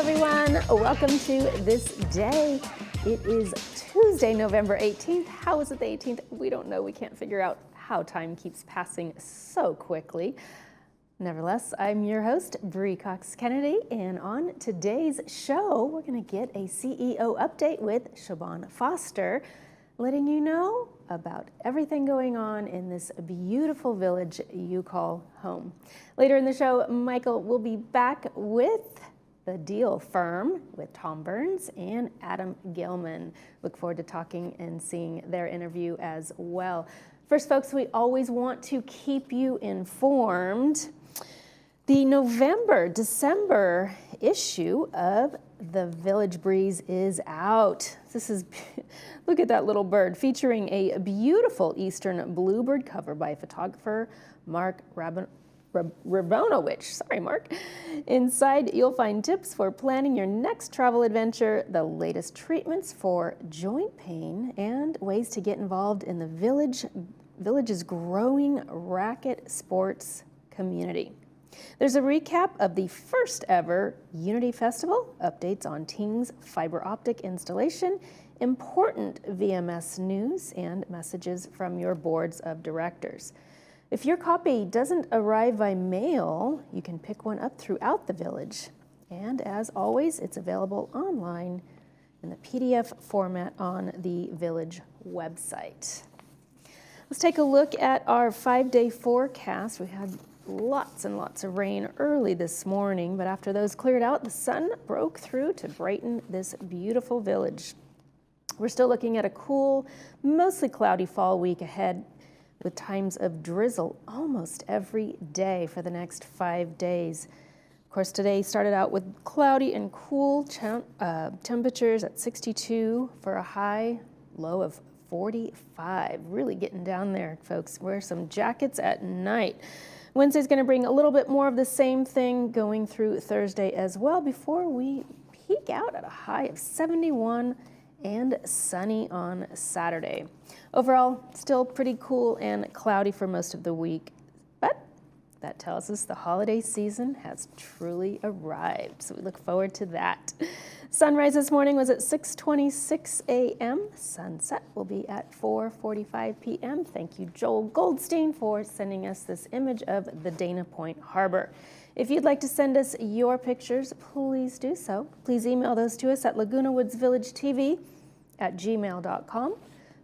everyone. Welcome to This Day. It is Tuesday, November 18th. How is it the 18th? We don't know. We can't figure out how time keeps passing so quickly. Nevertheless, I'm your host, Bree Cox Kennedy, and on today's show, we're going to get a CEO update with Siobhan Foster, letting you know about everything going on in this beautiful village you call home. Later in the show, Michael will be back with The Deal Firm with Tom Burns and Adam Gilman. Look forward to talking and seeing their interview as well. First, folks, we always want to keep you informed. The November-December issue of The Village Breeze is out. Look at that little bird, featuring a beautiful eastern bluebird cover by photographer Mark Rabonowicz. Sorry, Mark. Inside, you'll find tips for planning your next travel adventure, the latest treatments for joint pain, and ways to get involved in the village's growing racket sports community. There's a recap of the first ever Unity Festival, updates on Ting's fiber optic installation, important VMS news, and messages from your boards of directors. If your copy doesn't arrive by mail, you can pick one up throughout the village. And as always, it's available online in the PDF format on the village website. Let's take a look at our 5-day forecast. We had lots and lots of rain early this morning, but after those cleared out, the sun broke through to brighten this beautiful village. We're still looking at a cool, mostly cloudy fall week ahead, with times of drizzle almost every day for the next 5 days. Of course, today started out with cloudy and cool temperatures at 62 for a high, low of 45. Really getting down there, folks. Wear some jackets at night. Wednesday's going to bring a little bit more of the same thing going through Thursday as well before we peak out at a high of 71 and sunny on Saturday. Overall, still pretty cool and cloudy for most of the week, but that tells us the holiday season has truly arrived, so we look forward to that. Sunrise this morning was at 6:26 a.m. Sunset will be at 4:45 p.m. Thank you, Joel Goldstein, for sending us this image of the Dana Point Harbor. If you'd like to send us your pictures, please do so. Please email those to us at lagunawoodsvillagetv@gmail.com.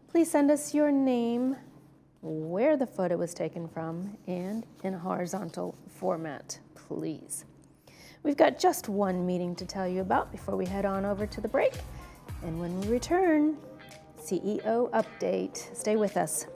Please send us your name, where the photo was taken from, and in a horizontal format, please. We've got just one meeting to tell you about before we head on over to the break. And when we return, CEO update. Stay with us.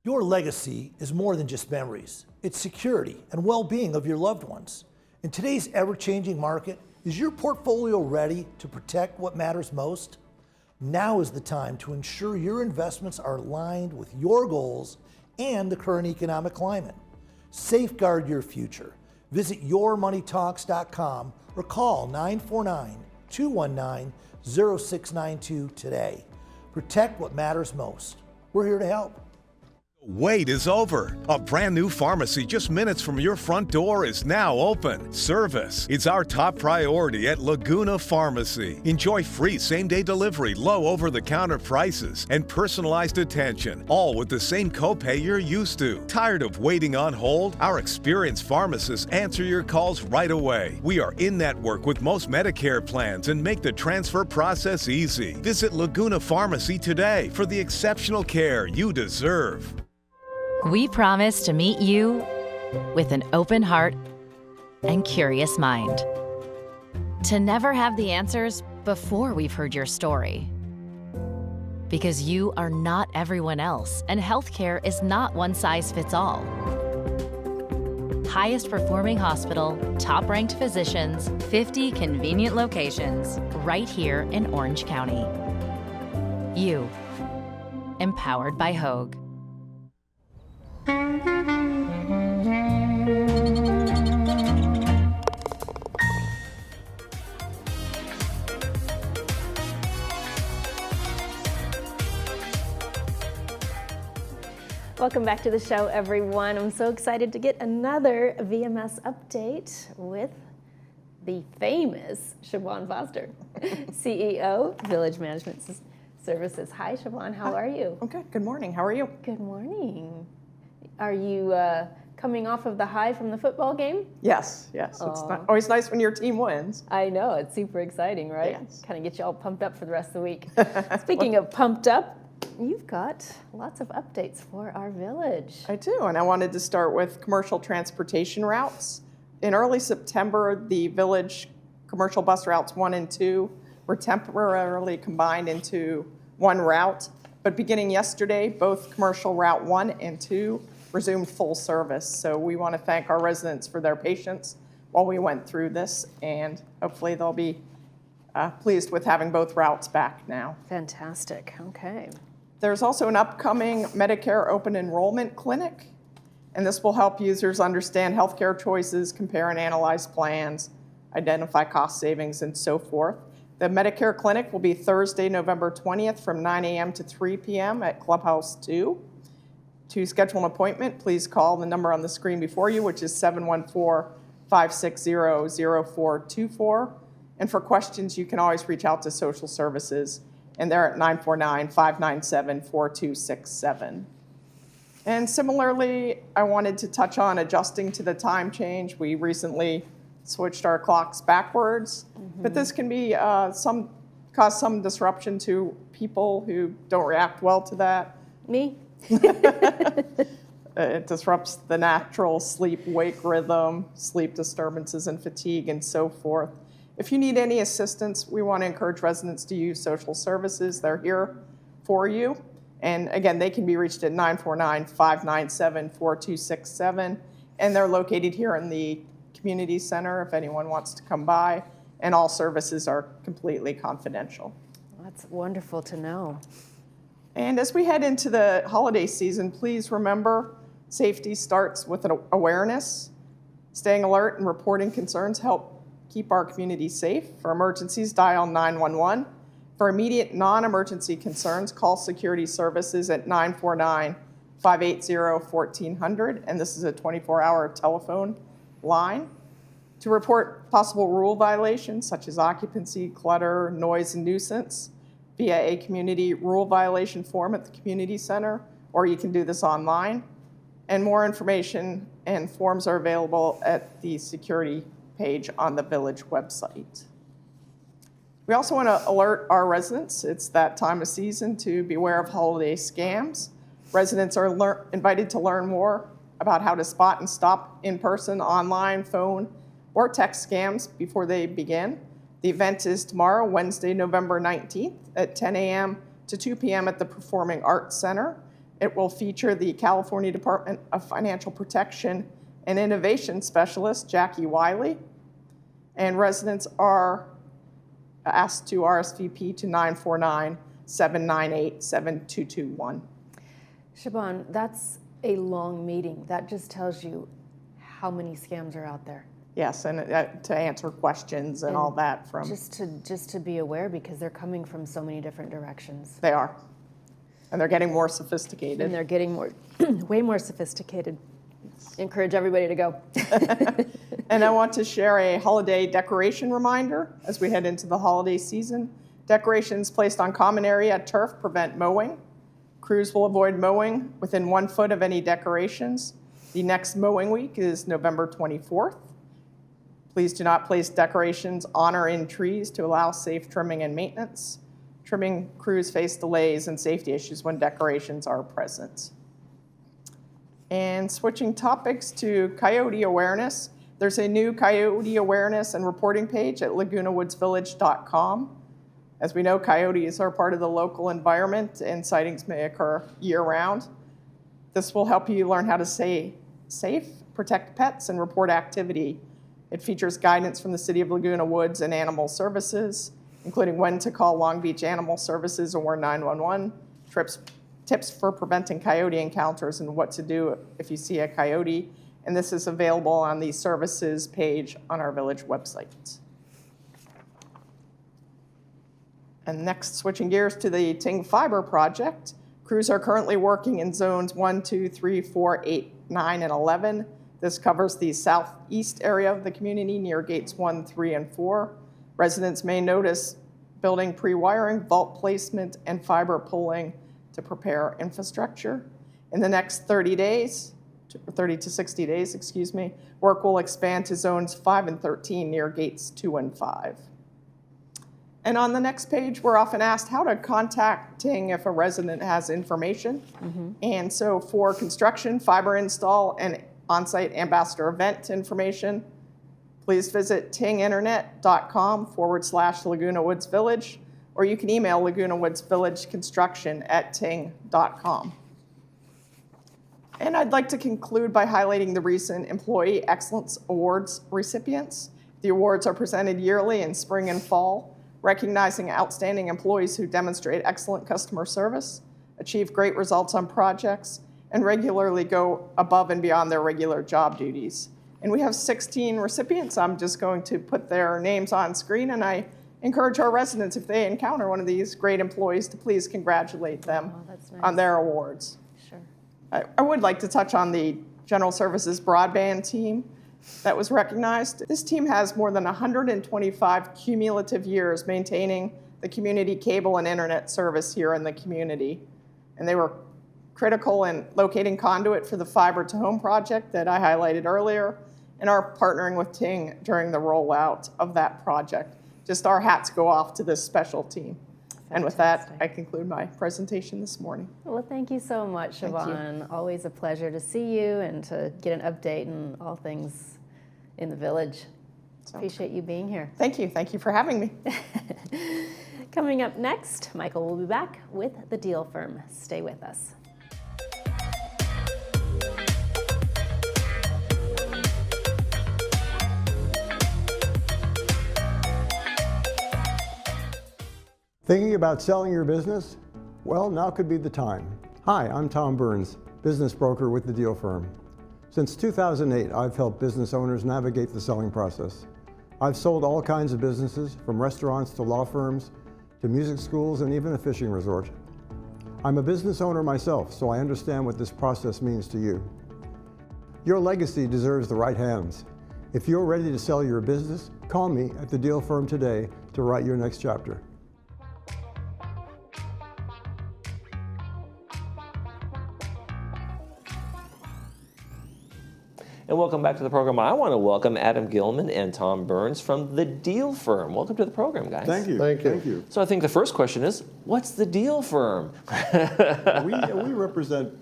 Your legacy is more than just memories. It's security and well-being of your loved ones. In today's ever-changing market, is your portfolio ready to protect what matters most? Now is the time to ensure your investments are aligned with your goals and the current economic climate. Safeguard your future. Visit yourmoneytalks.com or call 949-219-0692 today. Protect what matters most. We're here to help. Wait is over. A brand new pharmacy just minutes from your front door is now open. Service is our top priority at Laguna Pharmacy. Enjoy free same-day delivery, low over-the-counter prices, and personalized attention, all with the same copay you're used to. Tired of waiting on hold? Our experienced pharmacists answer your calls right away. We are in network with most Medicare plans and make the transfer process easy. Visit Laguna Pharmacy today for the exceptional care you deserve. We promise to meet you with an open heart and curious mind. To never have the answers before we've heard your story. Because you are not everyone else, and healthcare is not one size fits all. Highest performing hospital, top ranked physicians, 50 convenient locations, right here in Orange County. You, empowered by Hoag. Welcome back to the show, everyone. I'm so excited to get another VMS update with the famous Siobhan Foster, CEO, Village Management Services. Hi, Siobhan. How are you? Okay. Good morning. How are you? Good morning. Are you coming off of the high from the football game? Yes. It's always nice when your team wins. I know. It's super exciting, right? Yes. Kind of get you all pumped up for the rest of the week. Speaking of pumped up, you've got lots of updates for our village. I do, and I wanted to start with commercial transportation routes. In early September, the village commercial bus routes 1 and 2 were temporarily combined into one route, but beginning yesterday, both commercial route 1 and 2 resumed full service. So we want to thank our residents for their patience while we went through this, and hopefully they'll be pleased with having both routes back now. Fantastic. Okay. There's also an upcoming Medicare open enrollment clinic, and this will help users understand healthcare choices, compare and analyze plans, identify cost savings, and so forth. The Medicare clinic will be Thursday, November 20th from 9 a.m. to 3 p.m. at Clubhouse 2. To schedule an appointment, please call the number on the screen before you, which is 714-560-0424. And for questions, you can always reach out to social services, and they're at 949-597-4267. And similarly, I wanted to touch on adjusting to the time change. We recently switched our clocks backwards, but this can be cause some disruption to people who don't react well to that. Me? It disrupts the natural sleep-wake rhythm, sleep disturbances and fatigue, and so forth. If you need any assistance, we want to encourage residents to use social services. They're here for you. And again, they can be reached at 949-597-4267. And they're located here in the community center if anyone wants to come by. And all services are completely confidential. That's wonderful to know. And as we head into the holiday season, please remember safety starts with an awareness. Staying alert and reporting concerns help keep our community safe. For emergencies, dial 911. For immediate non-emergency concerns, call security services at 949-580-1400, and this is a 24-hour telephone line. To report possible rule violations such as occupancy, clutter, noise, and nuisance via a community rule violation form at the community center, or you can do this online. And more information and forms are available at the security page on the village website. We also want to alert our residents. It's that time of season to beware of holiday scams. Residents are invited to learn more about how to spot and stop in-person, online, phone, or text scams before they begin. The event is tomorrow, Wednesday, November 19th at 10 a.m. to 2 p.m. at the Performing Arts Center. It will feature the California Department of Financial Protection and Innovation Specialist, Jackie Wiley, and residents are asked to RSVP to 949-798-7221. Siobhan, that's a long meeting. That just tells you how many scams are out there. Yes, and to answer questions and all that from... Just to be aware, because they're coming from so many different directions. They are. And they're getting more sophisticated. And they're getting more, way more sophisticated. Encourage everybody to go. And I want to share a holiday decoration reminder as we head into the holiday season. Decorations placed on common area turf prevent mowing. Crews will avoid mowing within 1 foot of any decorations. The next mowing week is November 24th. Please do not place decorations on or in trees to allow safe trimming and maintenance. Trimming crews face delays and safety issues when decorations are present. And switching topics to coyote awareness, there's a new coyote awareness and reporting page at lagunawoodsvillage.com. As we know, coyotes are part of the local environment and sightings may occur year-round. This will help you learn how to stay safe, protect pets, and report activity. It features guidance from the City of Laguna Woods and Animal Services, including when to call Long Beach Animal Services or 911, tips for preventing coyote encounters and what to do if you see a coyote. And this is available on the services page on our village website. And next, switching gears to the Ting Fiber project, Crews are currently working in zones 1, 2, 3, 4, 8, 9, and 11. This covers the southeast area of the community near gates 1, 3, and 4. Residents may notice building pre-wiring, vault placement, and fiber pulling to prepare infrastructure. In the next 30 to 60 days, work will expand to zones 5 and 13 near gates 2 and 5. And on the next page, we're often asked how to contact Ting if a resident has information. And so for construction, fiber install, and on-site ambassador event information, please visit tinginternet.com/Laguna Woods Village, or you can email Laguna Woods Village construction@ting.com. And I'd like to conclude by highlighting the recent Employee Excellence Awards recipients. The awards are presented yearly in spring and fall, recognizing outstanding employees who demonstrate excellent customer service, achieve great results on projects, and regularly go above and beyond their regular job duties. And we have 16 recipients. I'm just going to put their names on screen, and I encourage our residents, if they encounter one of these great employees, to please congratulate them on their awards. Sure. I would like to touch on the General Services Broadband team that was recognized. This team has more than 125 cumulative years maintaining the community cable and internet service here in the community. And they were critical in locating conduit for the fiber to home project that I highlighted earlier, and are partnering with Ting during the rollout of that project. Just our hats go off to this special team. And with that, I conclude my presentation this morning. Well, thank you so much, Siobhan. Always a pleasure to see you and to get an update on all things in the village. Appreciate you being here. Thank you. Thank you for having me. Coming up next, Michael will be back with The Deal Firm. Stay with us. Thinking about selling your business? Well, now could be the time. Hi, I'm Tom Burns, business broker with The Deal Firm. Since 2008, I've helped business owners navigate the selling process. I've sold all kinds of businesses, from restaurants to law firms, to music schools, and even a fishing resort. I'm a business owner myself, so I understand what this process means to you. Your legacy deserves the right hands. If you're ready to sell your business, call me at The Deal Firm today to write your next chapter. And welcome back to the program. I want to welcome Adam Gilman and Tom Burns from The Deal Firm. Welcome to the program, guys. Thank you. Thank you. Thank you. So I think the first question is, what's The Deal Firm? We represent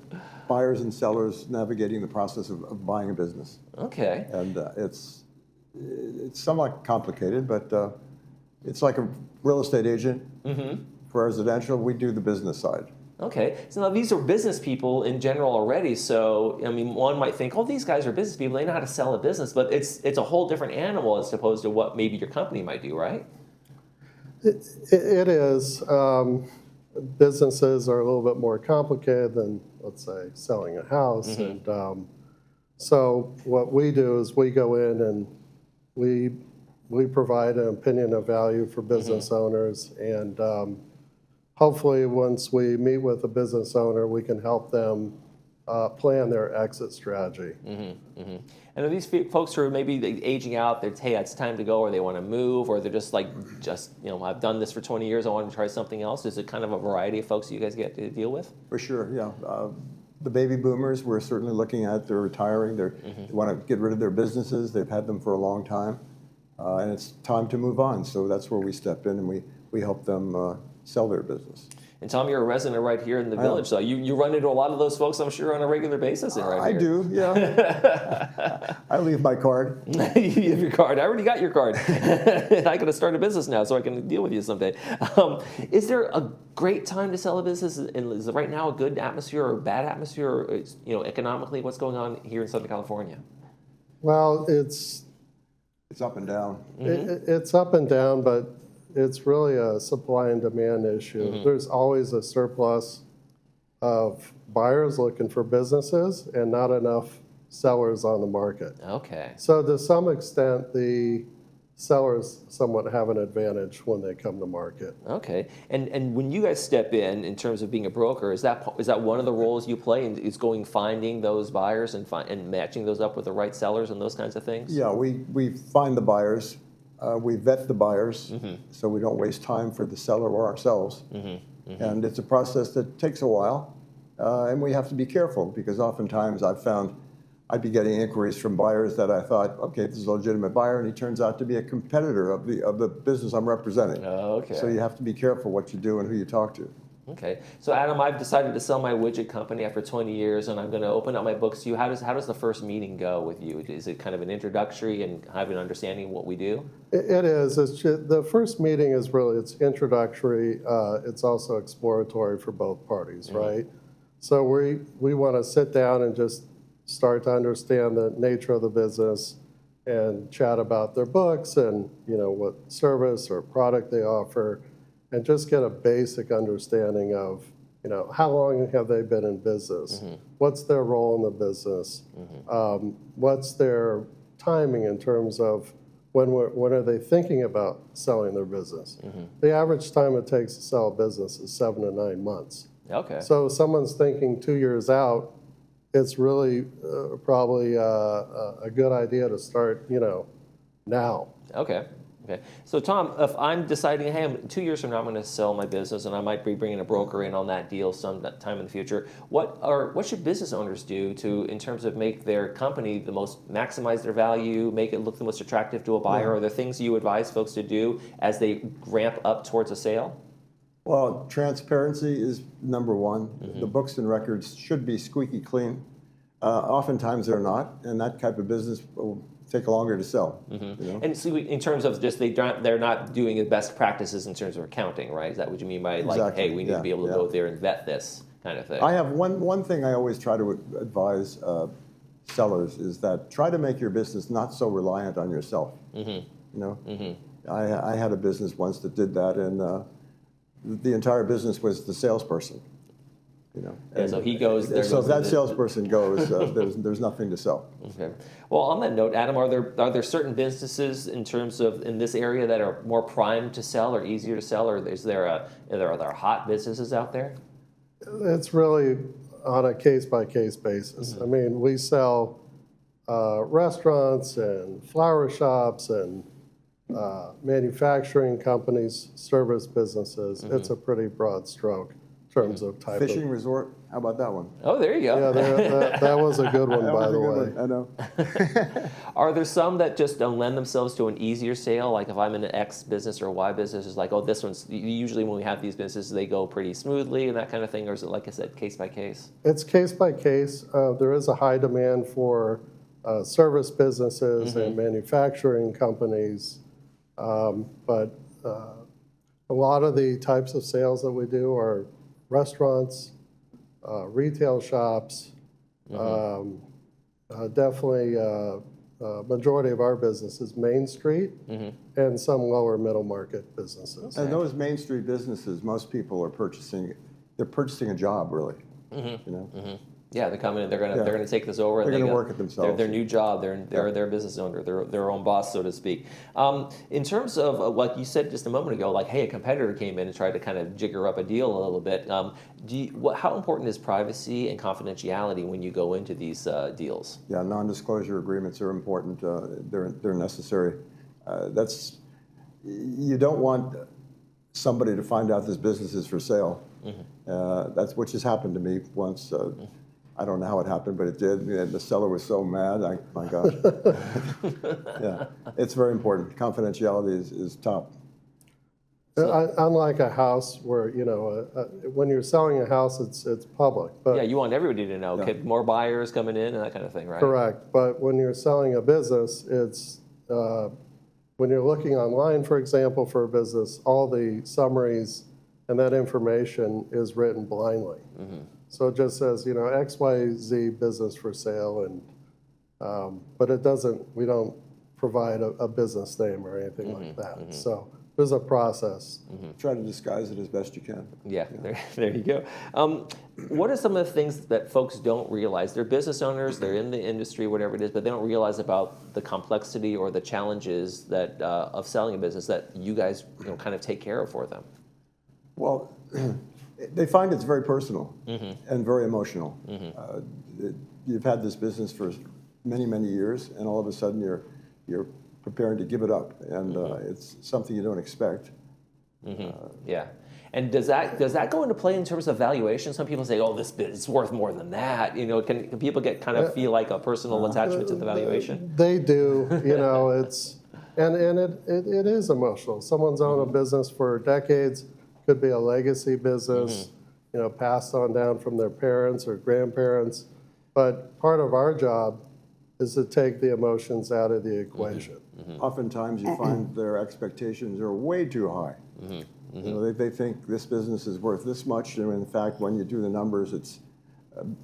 buyers and sellers navigating the process of buying a business. Okay. And it's somewhat complicated, but it's like a real estate agent. For residential, we do the business side. Okay. So now these are business people in general already. So, I mean, one might think, oh, these guys are business people. They know how to sell a business. But it's a whole different animal as opposed to what maybe your company might do, right? It is. Businesses are a little bit more complicated than, let's say, selling a house. And so what we do is we go in and we provide an opinion of value for business owners. And hopefully once we meet with a business owner, we can help them plan their exit strategy. And are these folks who are maybe aging out, they're, hey, it's time to go, or they want to move, or they're just I've done this for 20 years, I want to try something else? Is it kind of a variety of folks you guys get to deal with? For sure, yeah. The baby boomers, we're certainly looking at, they're retiring, they want to get rid of their businesses, they've had them for a long time, and it's time to move on. So that's where we step in and we help them sell their business. And Tom, you're a resident right here in the village, so you run into a lot of those folks, I'm sure, on a regular basis. I do, yeah. I leave my card. You have your card. I already got your card. I got to start a business now, so I can deal with you someday. Is there a great time to sell a business? Is right now a good atmosphere or a bad atmosphere? Or, economically, what's going on here in Southern California? Well, it's up and down. It's up and down, but it's really a supply and demand issue. There's always a surplus of buyers looking for businesses and not enough sellers on the market. Okay. So to some extent, the sellers somewhat have an advantage when they come to market. Okay, and when you guys step in terms of being a broker, is that one of the roles you play? And is finding those buyers and matching those up with the right sellers and those kinds of things? Yeah, we find the buyers, we vet the buyers, so we don't waste time for the seller or ourselves. And it's a process that takes a while, and we have to be careful because oftentimes I've found I'd be getting inquiries from buyers that I thought, okay, this is a legitimate buyer, and he turns out to be a competitor of the business I'm representing. Okay. So you have to be careful what you do and who you talk to. Okay. So Adam, I've decided to sell my widget company after 20 years, and I'm going to open up my books to you. How does the first meeting go with you? Is it kind of an introductory and have an understanding of what we do? It is. The first meeting is really, it's introductory. It's also exploratory for both parties, right? So we want to sit down and just start to understand the nature of the business and chat about their books and what service or product they offer, and just get a basic understanding of how long have they been in business, what's their role in the business, what's their timing in terms of when are they thinking about selling their business. The average time it takes to sell a business is 7 to 9 months. Okay. So if someone's thinking 2 years out, it's really probably a good idea to start, now. Okay. Okay. So Tom, if I'm deciding, hey, 2 years from now I'm going to sell my business, and I might be bringing a broker in on that deal sometime in the future, what should business owners do in terms of make their company maximize their value, make it look the most attractive to a buyer? Are there things you advise folks to do as they ramp up towards a sale? Well, transparency is number one. The books and records should be squeaky clean. Oftentimes they're not, and that type of business will take longer to sell. And so in terms of just they're not doing the best practices in terms of accounting, right? Is that what you mean by Exactly. hey, we need to be able to go there and vet this kind of thing? I have one thing I always try to advise sellers is that try to make your business not so reliant on yourself. I had a business once that did that, and the entire business was the salesperson. And so he goes there. So if that salesperson goes, there's nothing to sell. Okay. Well, on that note, Adam, are there certain businesses in terms of in this area that are more primed to sell or easier to sell, or are there hot businesses out there? It's really on a case-by-case basis. I mean, we sell restaurants and flower shops and manufacturing companies, service businesses. It's a pretty broad stroke in terms of type Fishing of... resort, how about that one? Oh, there you go. Yeah, that was a good one, by the way. I know. Are there some that just don't lend themselves to an easier sale? Like if I'm in an X business or a Y business, it's like, oh, this one's, usually when we have these businesses, they go pretty smoothly and that kind of thing, or is it, like I said, case by case? It's case by case. There is a high demand for service businesses and manufacturing companies. But a lot of the types of sales that we do are restaurants, retail shops. Definitely, majority of our business is Main Street and some lower middle market businesses. And those Main Street businesses, most people are purchasing a job, really. Yeah, they come in and they're gonna take this over. They're and gonna work it themselves. Their new job. They're their business owner. They're their own boss, so to speak. In terms of like you said just a moment ago, like hey, a competitor came in and tried to kind of jigger up a deal a little bit. How important is privacy and confidentiality when you go into these deals? Yeah, non-disclosure agreements are important. They're necessary. You don't want somebody to find out this business is for sale. That's what just happened to me once. I don't know how it happened, but it did. And the seller was so mad. My gosh. Yeah, it's very important. Confidentiality is top. Unlike a house where, when you're selling a house, it's public. But yeah, you want everybody to know. Yeah. More buyers coming in and that kind of thing, right? Correct. But when you're selling a business, it's when you're looking online, for example, for a business, all the summaries and that information is written blindly. So it just says, XYZ business for sale, and but we don't provide a business name or anything like that. So there's a process. Try to disguise it as best you can. Yeah, there you go. What are some of the things that folks don't realize? They're business owners, they're in the industry, whatever it is, but they don't realize about the complexity or the challenges that of selling a business that you guys kind of take care of for them. Well, they find it's very personal and very emotional. You've had this business for many, many years, and all of a sudden you're preparing to give it up, and it's something you don't expect. Yeah. And does that go into play in terms of valuation? Some people say, "Oh, this bit is worth more than that." Can people get kind of feel like a personal attachment to the valuation? They do. It's and it is emotional. Someone's owned a business for decades. Could be a legacy business, passed on down from their parents or grandparents. But part of our job is to take the emotions out of the equation. Oftentimes you find their expectations are way too high. They think this business is worth this much, and in fact, when you do the numbers, it's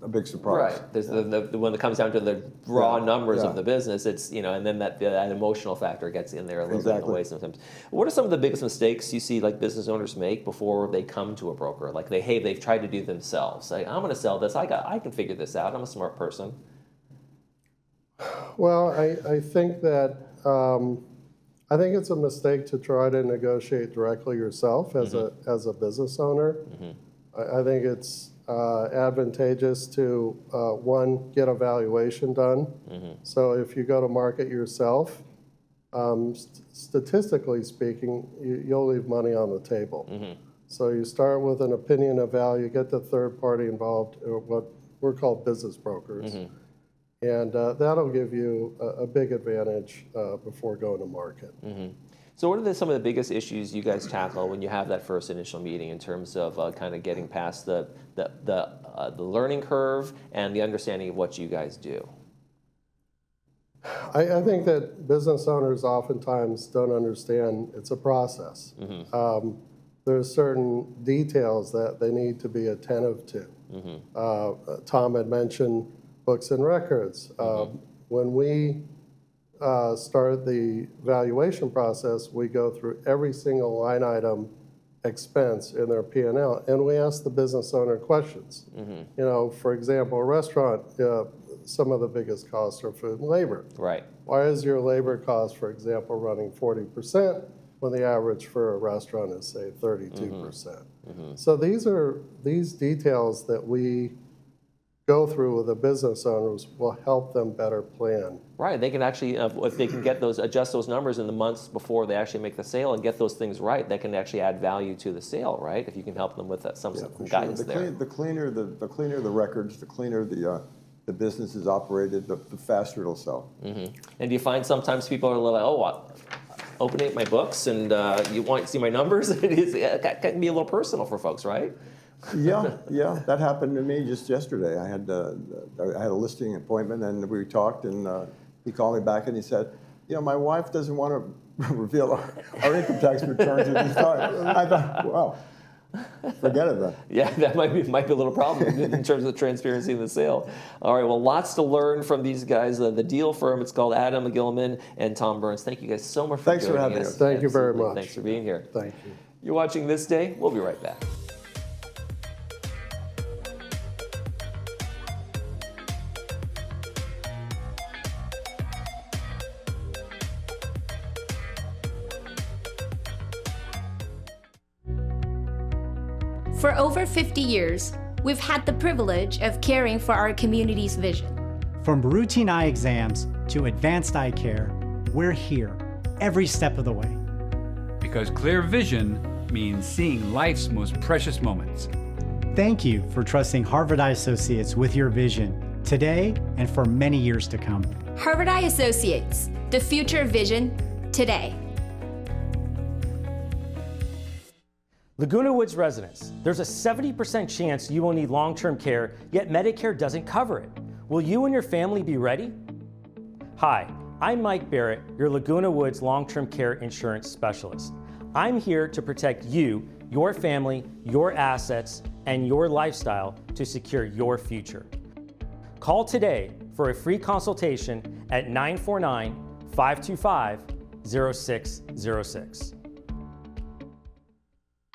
a big surprise. Right. There's the when it comes down to the raw numbers of the business, it's and then that emotional factor gets in there a little bit in the way sometimes. What are some of the biggest mistakes you see like business owners make before they come to a broker? Like they've tried to do themselves. Like, I'm going to sell this. I can figure this out. I'm a smart person. Well, I think that I think it's a mistake to try to negotiate directly yourself as a business owner. I think it's advantageous to one, get a valuation done. So if you go to market yourself, statistically speaking, you'll leave money on the table. So you start with an opinion of value, get the third party involved, what we're called business brokers. And that'll give you a big advantage before going to market. So what are some of the biggest issues you guys tackle when you have that first initial meeting in terms of kind of getting past the learning curve and the understanding of what you guys do? I think that business owners oftentimes don't understand it's a process. There's certain details that they need to be attentive to. Tom had mentioned books and records. When we start the valuation process, we go through every single line item expense in their P&L, and we ask the business owner questions. For example, a restaurant, some of the biggest costs are food and labor. Right. Why is your labor cost, for example, running 40% when the average for a restaurant is, say, 32%? So these details that we go through with the business owners will help them better plan. Right, they can actually, if they can adjust those numbers in the months before they actually make the sale and get those things right, that can actually add value to the sale, right? If you can help them with some guidance there. The cleaner the records, the cleaner the business is operated, the faster it'll sell. And do you find sometimes people are like, oh, opening my books and you want to see my numbers? It can be a little personal for folks, right? Yeah, that happened to me just yesterday. I had a listing appointment, and we talked, and he called me back, and he said, my wife doesn't want to reveal our income tax returns at this time. I thought, well, forget it then. Yeah, that might be a little problem in terms of transparency in the sale. All right, well, lots to learn from these guys. The deal firm, it's called Adam McGillman and Tom Burns. Thank you guys so much for joining us. Thanks for having us. Thank you very much. Thanks for being here. Thank you. You're watching This Day. We'll be right back. For over 50 years, we've had the privilege of caring for our community's vision. From routine eye exams to advanced eye care, we're here every step of the way. Because clear vision means seeing life's most precious moments. Thank you for trusting Harvard Eye Associates with your vision today and for many years to come. Harvard Eye Associates, the future vision today. Laguna Woods residents, there's a 70% chance you will need long-term care, yet Medicare doesn't cover it. Will you and your family be ready? Hi, I'm Mike Barrett, your Laguna Woods long-term care insurance specialist. I'm here to protect you, your family, your assets, and your lifestyle to secure your future. Call today for a free consultation at 949-525-0606.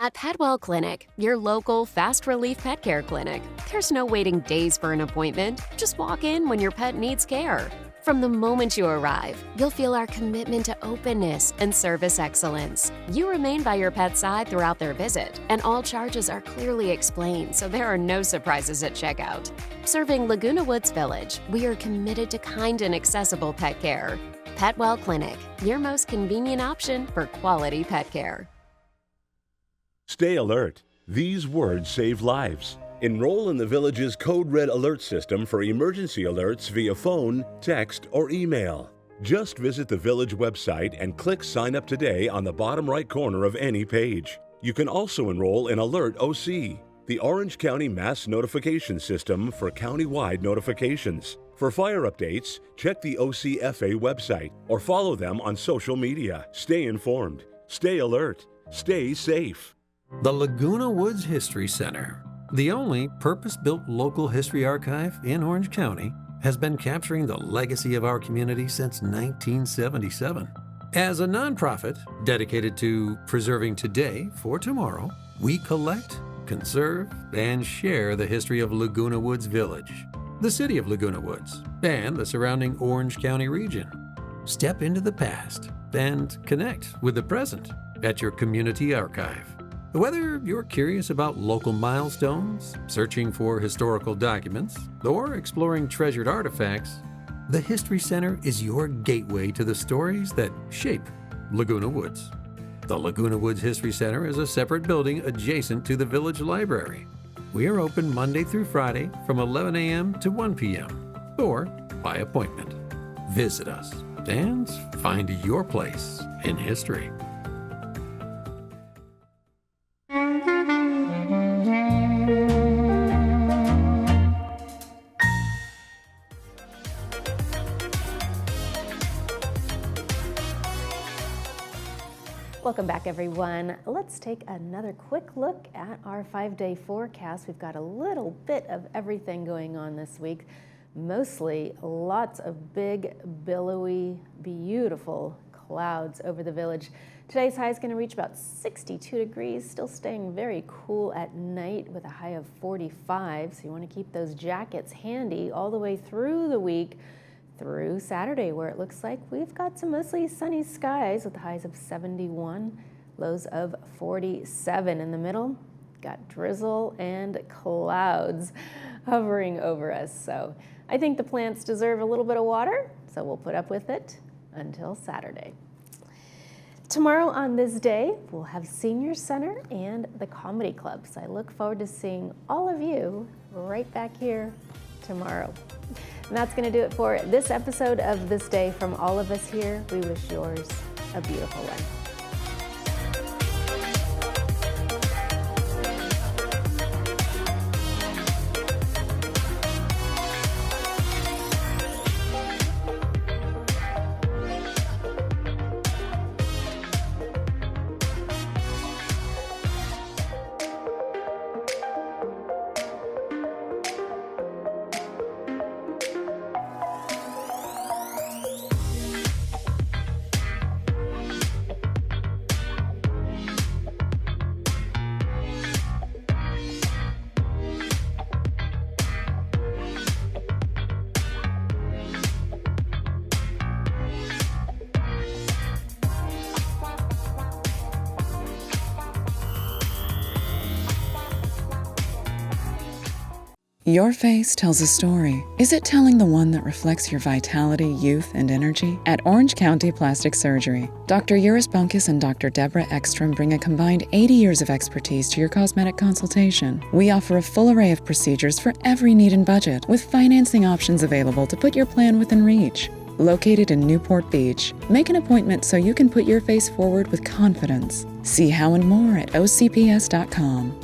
At Petwell Clinic, your local fast relief pet care clinic, there's no waiting days for an appointment. Just walk in when your pet needs care. From the moment you arrive, you'll feel our commitment to openness and service excellence. You remain by your pet's side throughout their visit, and all charges are clearly explained, so there are no surprises at checkout. Serving Laguna Woods Village, we are committed to kind and accessible pet care. Petwell Clinic, your most convenient option for quality pet care. Stay alert. These words save lives. Enroll in the Village's Code Red alert system for emergency alerts via phone, text, or email. Just visit the Village website and click Sign Up Today on the bottom right corner of any page. You can also enroll in Alert OC, the Orange County Mass Notification System for county-wide notifications. For fire updates, check the OCFA website or follow them on social media. Stay informed, stay alert, stay safe. The Laguna Woods History Center, the only purpose-built local history archive in Orange County, has been capturing the legacy of our community since 1977. As a nonprofit dedicated to preserving today for tomorrow, we collect, conserve, and share the history of Laguna Woods Village, the city of Laguna Woods, and the surrounding Orange County region. Step into the past and connect with the present at your community archive. Whether you're curious about local milestones, searching for historical documents, or exploring treasured artifacts, the History Center is your gateway to the stories that shape Laguna Woods. The Laguna Woods History Center is a separate building adjacent to the Village Library. We are open Monday through Friday from 11 a.m. to 1 p.m. or by appointment. Visit us and find your place in history. Welcome back, everyone. Let's take another quick look at our 5-day forecast. We've got a little bit of everything going on this week. Mostly lots of big, billowy, beautiful clouds over the village. Today's high is going to reach about 62 degrees, still staying very cool at night with a high of 45. So you want to keep those jackets handy all the way through the week, through Saturday, where it looks like we've got some mostly sunny skies with highs of 71, lows of 47. In the middle, got drizzle and clouds hovering over us. So I think the plants deserve a little bit of water, so we'll put up with it until Saturday. Tomorrow on this day, we'll have Senior Center and the Comedy Club. So I look forward to seeing all of you right back here tomorrow. And that's going to do it for this episode of This Day from all of us here. We wish yours a beautiful one. Your face tells a story. Is it telling the one that reflects your vitality, youth, and energy? At Orange County Plastic Surgery, Dr. Yuris Bunkus and Dr. Deborah Ekstrom bring a combined 80 years of expertise to your cosmetic consultation. We offer a full array of procedures for every need and budget, with financing options available to put your plan within reach. Located in Newport Beach, make an appointment so you can put your face forward with confidence. See how and more at ocps.com.